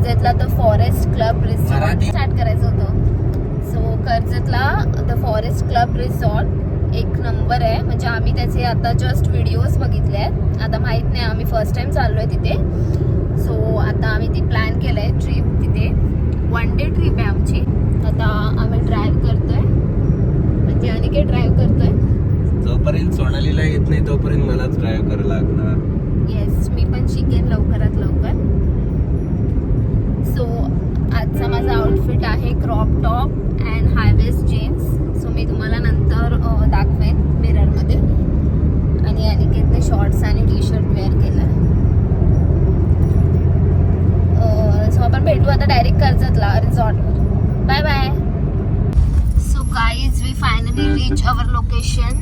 कर्जतला the forest club resort start करायचं होतं. So कर्जतला द फॉरेस्ट क्लब रिसॉर्ट एक नंबर आहे. म्हणजे आम्ही त्याचे आता जस्ट व्हिडिओज बघितले आहेत. आता माहीत नाही, आम्ही फर्स्ट टाइम चाललोय तिथे. सो आता आम्ही ती प्लॅन केलंय ट्रिप तिथे. 1 डे ट्रिप आहे आमची. आता आम्ही ड्राईव्ह करतोय, म्हणजे अनिकेत ड्राईव्ह करतोय. जोपर्यंत सोनालीला येत नाही तोपर्यंत मलाच ड्राईव्ह करायला लागणार. येस, मी पण शिकेन लवकरात लवकर. सो आजचा माझा आउटफिट आहे crop top and high waist jeans. So मी तुम्हाला नंतर दाखवेन मिररमध्ये. आणि अनिकेतने शॉर्ट्स आणि टी शर्ट वेअर केलं. सो आपण भेटू आता डायरेक्ट कर्जतला रिसॉर्टवर. Bye bye. So guys, we finally reach our location.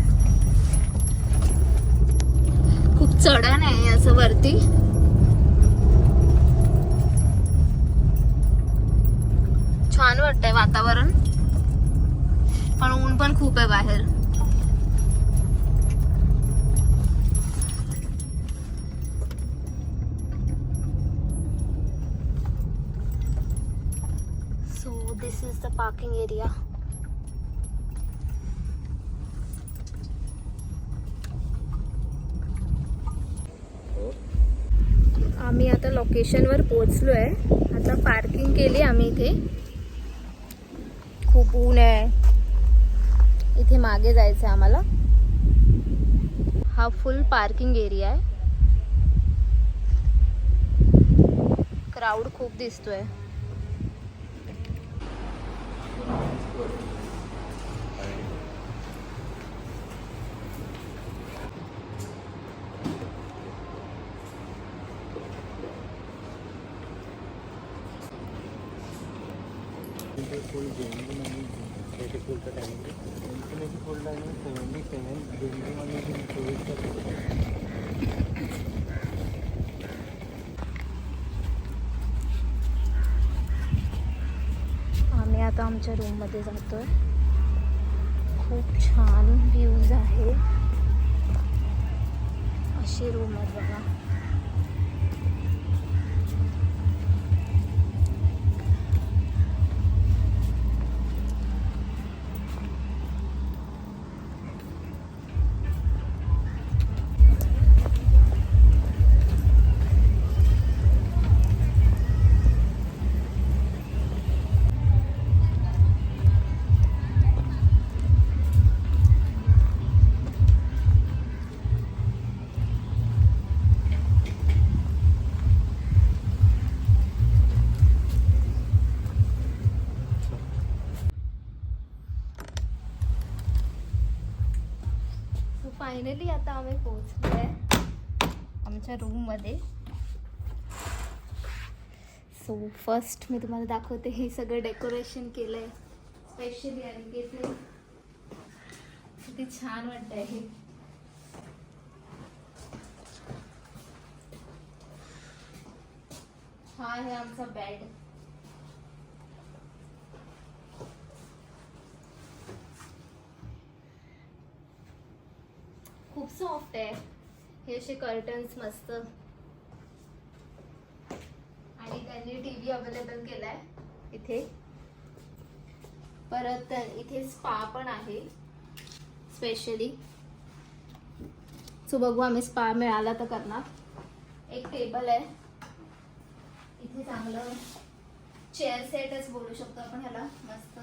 खूप चढण आहे असं वरती. छान वाटतंय वातावरण, पण ऊन पण खूप आहे बाहेर. So this is the parking area. आम्ही आता लोकेशनवर पोहोचलो आहे. आता पार्किंग केली आम्ही इथे. खूप ऊन आहे. इथे मागे जायचं आहे आम्हाला. हा फुल पार्किंग एरिया आहे. क्राऊड खूप दिसतोय. आम्ही आता आमच्या रूममध्ये जातोय. खूप छान व्ह्यूज आहे. अशी रूम आहे बघा. फायनली आता आम्ही पोहोचलोय आमच्या रूममध्ये. सो फर्स्ट मी तुम्हाला दाखवते. हे सगळं डेकोरेशन केलंय स्पेशली अनिकेतने. किती छान वाटतंय हे. हा आहे आमचा बेड. खूप सॉफ्ट आहे. हे असे कर्टन्स मस्त. आणि त्यांनी टीव्ही अवेलेबल केलाय इथे. परत इथे स्पा पण आहे स्पेशली. सो बघू आम्ही स्पा मिळाला तर करणार. एक टेबल आहे इथे. चांगलं चेअर सेटच बोलू शकतो आपण ह्याला. मस्त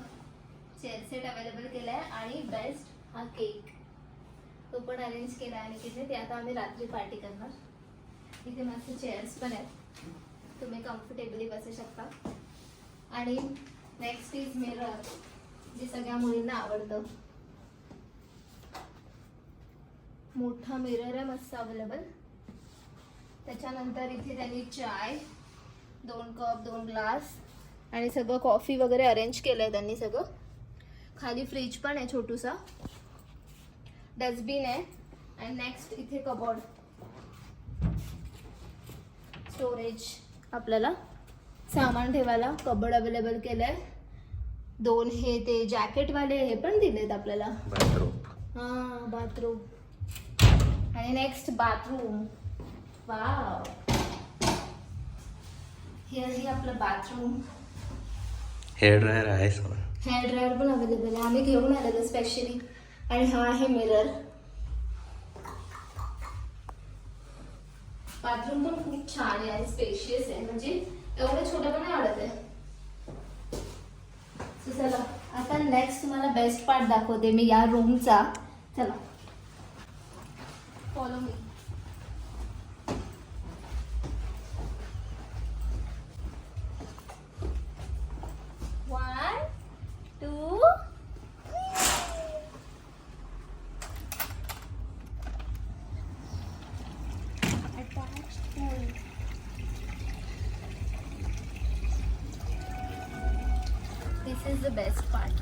चेअर सेट अवेलेबल केलाय. आणि बेस्ट हा केक तो पण अरेंज केला आहे तिथे. ते आता आम्ही रात्री पार्टी करणार. इथे मस्त चेअर्स पण आहेत. तुम्ही कम्फर्टेबली बसू शकता. आणि नेक्स्ट इज मिरर, जे सगळ्या मुलींना आवडतं. मोठा मिरर आहे मस्त अवेलेबल. त्याच्यानंतर इथे त्यांनी चाय, 2 कप 2 ग्लास आणि सगळं कॉफी वगैरे अरेंज केलंय त्यांनी सगळं. खाली फ्रीज पण आहे छोटूसा. डस्टबिन आहे. आणि नेक्स्ट इथे कबोर्ड, स्टोरेज, आपल्याला सामान ठेवायला कबोर्ड अवेलेबल केलंय. 2 हे ते जॅकेट वाले हे पण दिलेत आपल्याला. हां, बाथरूम. आणि नेक्स्ट बाथरूम. वाव, हे आहे आपलं बाथरूम. हेअर ड्रायर आहे सर. हेअर ड्रायर पण अवेलेबल आहे, आम्ही घेऊन आलेलो स्पेशली. आणि हा आहे मिरर. बाथरूम पण खूप छान आहे आणि स्पेशियस आहे, म्हणजे एवढं छोटं पण नाही आवडत आहे. So, चला आता नेक्स्ट तुम्हाला बेस्ट पार्ट दाखवते मी या रूमचा. चला follow me. One two. This is the best part.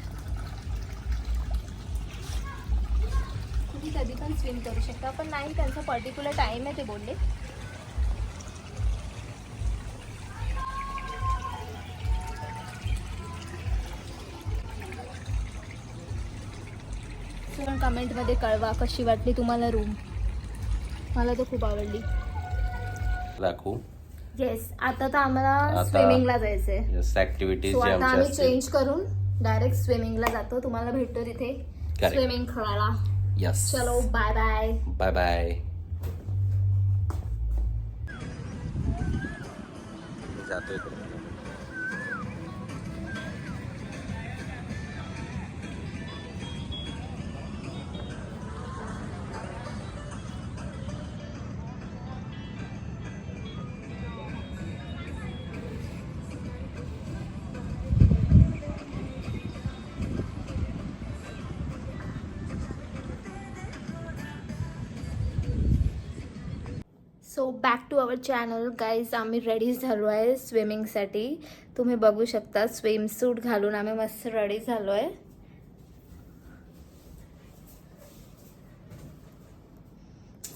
तुम्ही कधी पण स्विम करू शकता, पण नाही त्यांचा पर्टिक्युलर टाइम आहे ते बोलले. पण कमेंटमध्ये कळवा कशी वाटली तुम्हाला रूम. मला तर खूप आवडली. दाखवू. येस, आता तर आम्हाला आता स्विमिंगला जायचंय. यस, ऍक्टिव्हिटीज सो जे आता आमच्या आम्ही असतील. चेंज करून डायरेक्ट स्विमिंगला जातो. तुम्हाला भेटतो तिथे Correct. स्विमिंग खेळायला. यस, चलो बाय बाय. Bye bye. जातोय. So back to our channel guys. आम्ही रेडी झालो आहे स्विमिंगसाठी. तुम्ही बघू शकता स्विमसूट घालून आम्ही मस्त रेडी झालो आहे.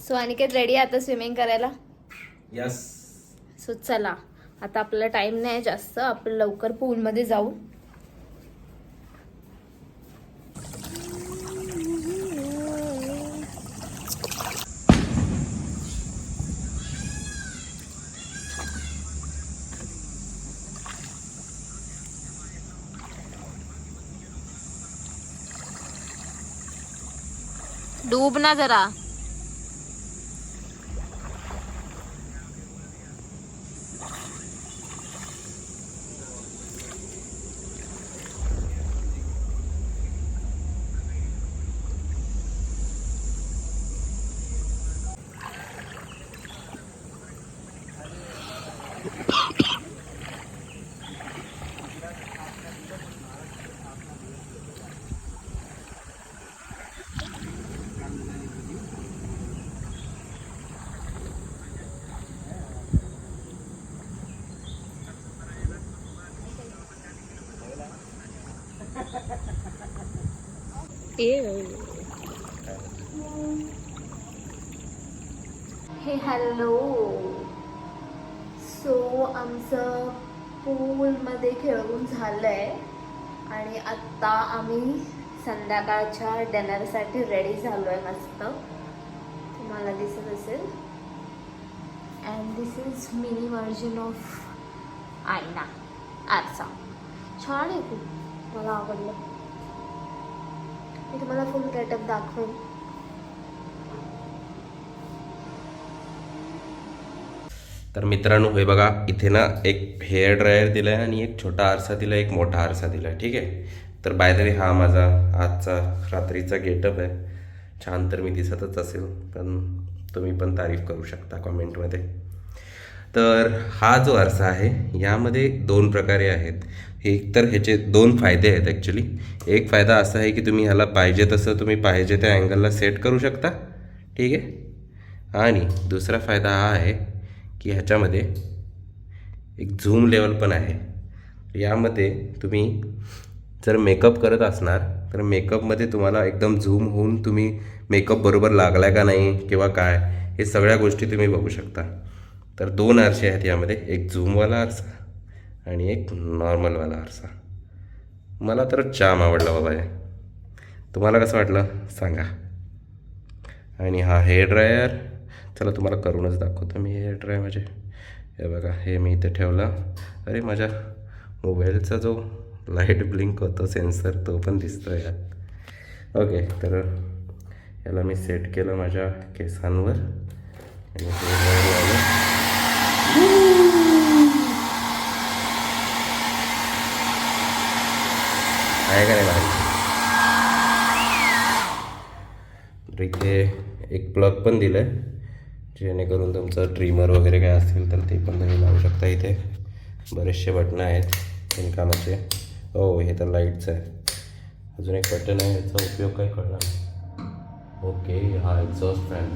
सो अनिकेत रेडी आहे आता स्विमिंग करायला. यस. सो चला आता आपल्याला टाइम नाही जास्त, आपण लवकर पूलमध्ये जाऊ. डूब ना जरा. हे हॅलो. सो आमचं पूलमध्ये खेळून झालंय आणि आत्ता आम्ही संध्याकाळच्या डिनरसाठी रेडी झालोय मस्त. तुम्हाला दिसत असेल. And this is mini version of आईना आरसा. छान आहे खूप, मला आवडलं. मी तुम्हाला फुल गेटअप दाखवेन. तर मित्रांनो, हे बघा इथे ना एक हेअर ड्रायर दिलाय आणि एक छोटा आरसा दिलाय, एक मोठा आरसा दिलाय. ठीक आहे. तर बाय द वे हा माझा आजचा रात्रीचा गेटअप आहे. छान तर मी दिसतच असेल, पण तुम्ही पण तारीफ करू शकता कमेंटमध्ये. तर हा जो आरसा आहे यामध्ये दोन प्रकारे आहेत. एक तर ह्याचे दोन फायदे आहेत ॲक्च्युली. एक फायदा असा आहे की तुम्ही ह्याला पाहिजे तसं तुम्ही पाहिजे त्या अँगलला सेट करू शकता. ठीक आहे. आणि दुसरा फायदा हा आहे की ह्याच्यामध्ये एक झूम लेवल पण आहे. यामध्ये तुम्ही जर मेकअप करत असणार तर मेकअपमध्ये तुम्हाला एकदम झूम होऊन तुम्ही मेकअप बरोबर लागला का नाही किंवा काय हे सगळ्या गोष्टी तुम्ही बघू शकता. तर दोन आरसे आहेत यामध्ये, एक झूमवाला आरसा आणि एक नॉर्मलवाला आरसा. मला तर जाम आवडला बाबा हे. तुम्हाला कसं वाटलं सांगा. आणि हा हेअर ड्रायर, चला तुम्हाला करूनच दाखवतो मी हेअर ड्रायर. म्हणजे हे बघा, हे मी इथे ठेवला. अरे माझ्या मोबाईलचा जो लाईट ब्लिंक होतो सेन्सर तो पण दिसतो यात. ओके, तर याला मी सेट केलं माझ्या केसांवर आणि हे वर लावलं. आहे का नाही भारी? तर इथे एक प्लग पण दिलं आहे, जेणेकरून तुमचं ट्रिमर वगैरे काय असतील तर ते पण तुम्ही लावू शकता. इथे बरेचसे बटणं आहेत इनकामाचे. हो, हे तर लाईटचं आहे. अजून एक बटन आहे, याचा उपयोग काय कळणार. ओके, हा एक्झॉस्ट फॅन.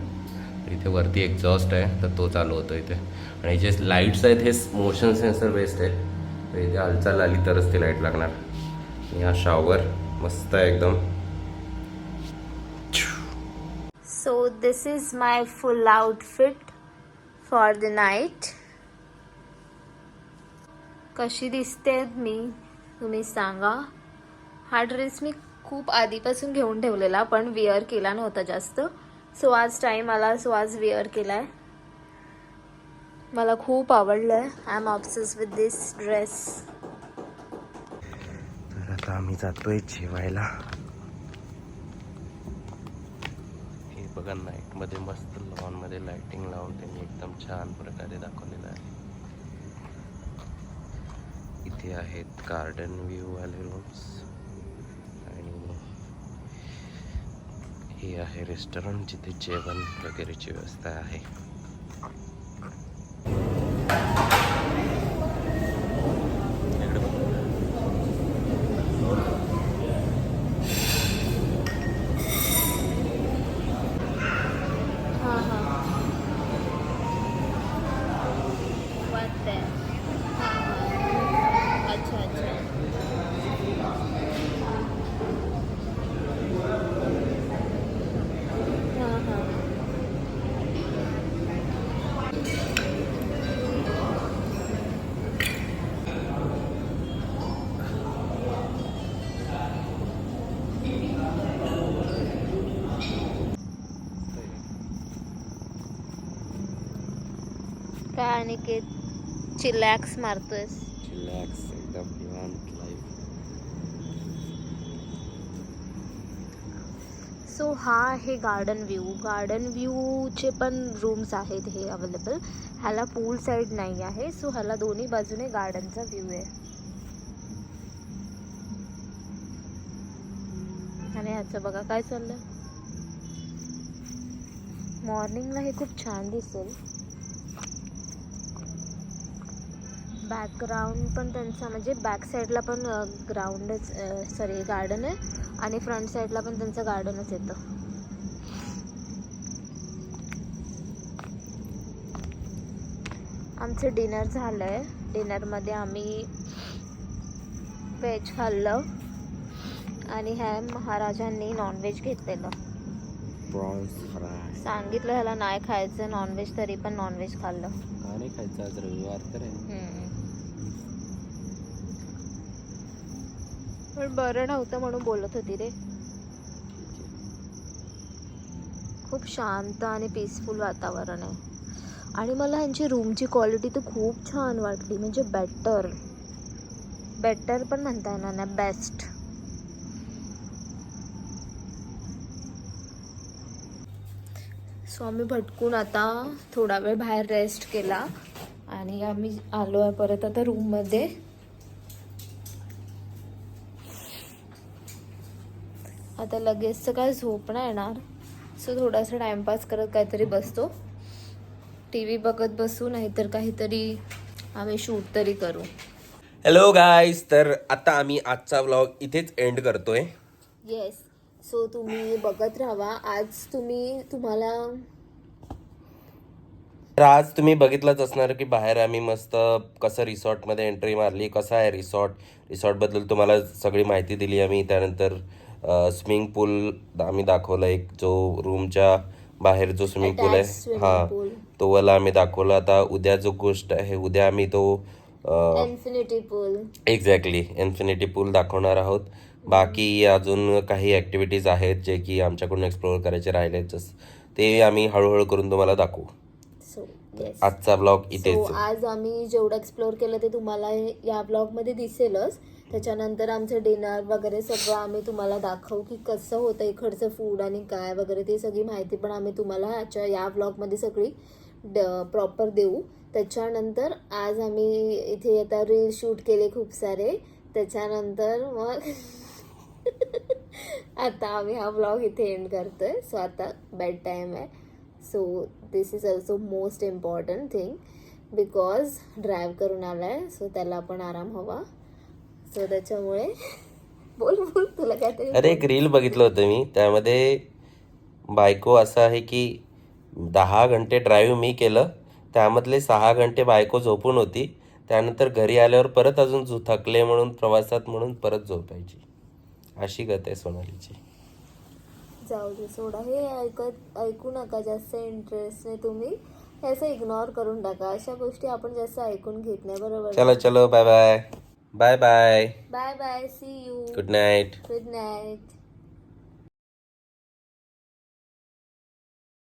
इथे वरती एक्झॉस्ट आहे तर तो चालू होतो इथे. आणि जे लाईट्स आहेत हे मोशन सेन्सर बेस्ड आहे, तर इथे हालचाल आली तरच ती लाईट लागणार. आणि हा शॉवर मस्त आहे एकदम. So this is my full outfit for the night. कशी दिसते मी तुम्ही सांगा. हा ड्रेस मी खूप आधीपासून घेऊन ठेवलेला पण वेअर केला नव्हता जास्त. सो आज टाईम आला, सो आज वेअर केलाय. मला खूप आवडलंय. I am obsessed with this dress. तर आता आम्ही जातोय जेवायला. बघा, नाईटमध्ये मस्त लॉनमध्ये लाइटिंग लावून त्यांनी एकदम छान प्रकारे दाखवलेलं आहे. इथे आहेत गार्डन व्ह्यू वाले रूम्स आणि हे आहे रेस्टॉरंट जिथे जेवण वगैरेची व्यवस्था आहे. काय अनिकेत चिलॅक्स मारतोयस? रिलॅक्स एकदम निवांत लाईफ. सो हा आहे गार्डन व्ह्यू. गार्डन व्ह्यूचे पण रूम्स आहेत हे अवेलेबल. ह्याला पूल साईड नाही आहे, सो ह्याला दोन्ही बाजूने गार्डनचा व्ह्यू आहे. आणि ह्याचं बघा काय चाललंय. मॉर्निंगला हे खूप छान दिसेल. बॅकग्राऊंड पण त्यांचा म्हणजे बॅक साईडला पण ग्राउंडच सॉरी गार्डन आहे आणि फ्रंट साईडला पण त्यांचं गार्डनच येतं. आमचं डिनर झालं आहे. डिनरमध्ये आम्ही व्हेज खाल्लं आणि ह्या महाराजांनी नॉनव्हेज घेतलेलं. प्रॉन्स फ्राय सांगितलं ह्याला नाही खायचं नॉनव्हेज, तरी पण नॉनव्हेज खाल्लं. नाही खायचं, आज रविवार तर आहे. पण बरं नव्हतं म्हणून बोलत होती रे. खूप शांत आणि पीसफुल वातावरण आहे. आणि मला ह्यांची रूमची क्वालिटी तर खूप छान वाटली. म्हणजे बेटर पण म्हणता येणार ना, बेस्ट. सो आम्ही भटकून आता थोडा वेळ बाहेर रेस्ट केला आणि आम्ही आलो आहे परत आता रूममध्ये. आता लगेच तर काय झोप नाही येणार, सो थोडासा टाइमपास करत काहीतरी बसतो. TV बघत बसू, नाहीतर काहीतरी आम्ही शूट तरी करू. हॅलो गाईज, तर आता आम्ही आजचा व्लॉग इथेच एंड करतोय. येस, सो तुम्ही बघत राहा. आज तुम्ही बघितलंच असणार की बाहेर आम्ही मस्त कसं रिसॉर्टमध्ये एंट्री मारली, कसं आहे रिसॉर्टबद्दल तुम्हाला सगळी माहिती दिली आम्ही. त्यानंतर स्विमिंग पूल आम्ही दाखवला, एक जो रूमच्या बाहेर जो स्विमिंग पूल आहे हां तो वाला आम्ही दाखवला. आता उद्या जो गोष्ट आहे, उद्या आम्ही तो इन्फिनिटी पूल, एक्झॅक्टली इन्फिनिटी पूल दाखवणार आहोत. बाकी अजून काही ॲक्टिव्हिटीज आहेत जे की आमच्याकडून एक्सप्लोअर करायचे राहिले, ते आम्ही हळूहळू करून तुम्हाला दाखवू. So yes. आजचा ब्लॉग इथेच सो आज आम्ही जेवढं एक्सप्लोअर केलं ते तुम्हाला या ब्लॉगमध्ये दिसेलच. त्याच्यानंतर आमचं डिनर वगैरे सगळं आम्ही तुम्हाला दाखवू की कसं होतं इकडचं फूड आणि काय वगैरे ते सगळी माहिती पण आम्ही तुम्हाला या ब्लॉगमध्ये सगळी प्रॉपर देऊ. त्याच्यानंतर आज आम्ही इथे आता रील शूट केले खूप सारे. त्याच्यानंतर मग आता आम्ही हा ब्लॉग इथे एंड करतोय. सो आता बेड टाईम आहे. So this is also most important thing because drive करून आलाय. सो त्याला पण आराम हवा. सो त्याच्यामुळे बोल बोल तुला काहीतरी. अरे एक रील बघितलं होतं मी, त्यामध्ये बायको असं आहे की 10 घंटे ड्राईव्ह मी केलं, त्यामधले 6 घंटे बायको झोपून होती. त्यानंतर घरी आल्यावर परत अजून थकले म्हणून प्रवासात म्हणून परत झोपायची. अशी गत आहे सोनालीची. जाऊ दे सोडा हे ऐकू नका जास्त इंटरेस्ट नाही तुम्ही. हे असं इग्नोर करून टाका. अशा गोष्टी आपण जास्त ऐकून घेत नाही. बरोबर. चलो चलो bye bye bye bye bye bye. See you. Good night. Good night.